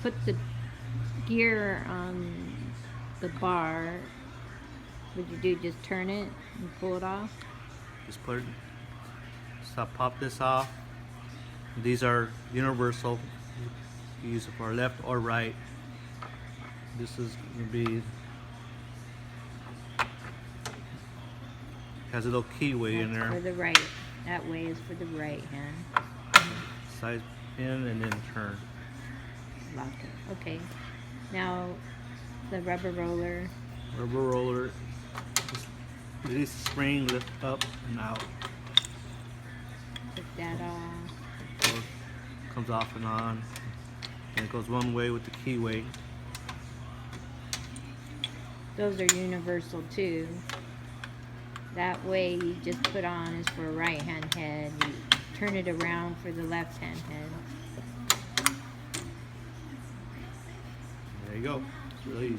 put the gear on the bar, what'd you do? Just turn it and pull it off? Just put it, so pop this off. These are universal. You use it for left or right. This is going to be, has a little keyway in That's there. for the right. That way is for the right hand. Side pin and then turn. Lock it. Okay. Now the rubber roller. Rubber roller. Just release the spring, lift up and out. Take that off. Or comes off and on. And it goes one way with the keyway. Those are universal too. That way you just put on is for a right hand head. You turn it around for the left hand head. There you go. It's really easy.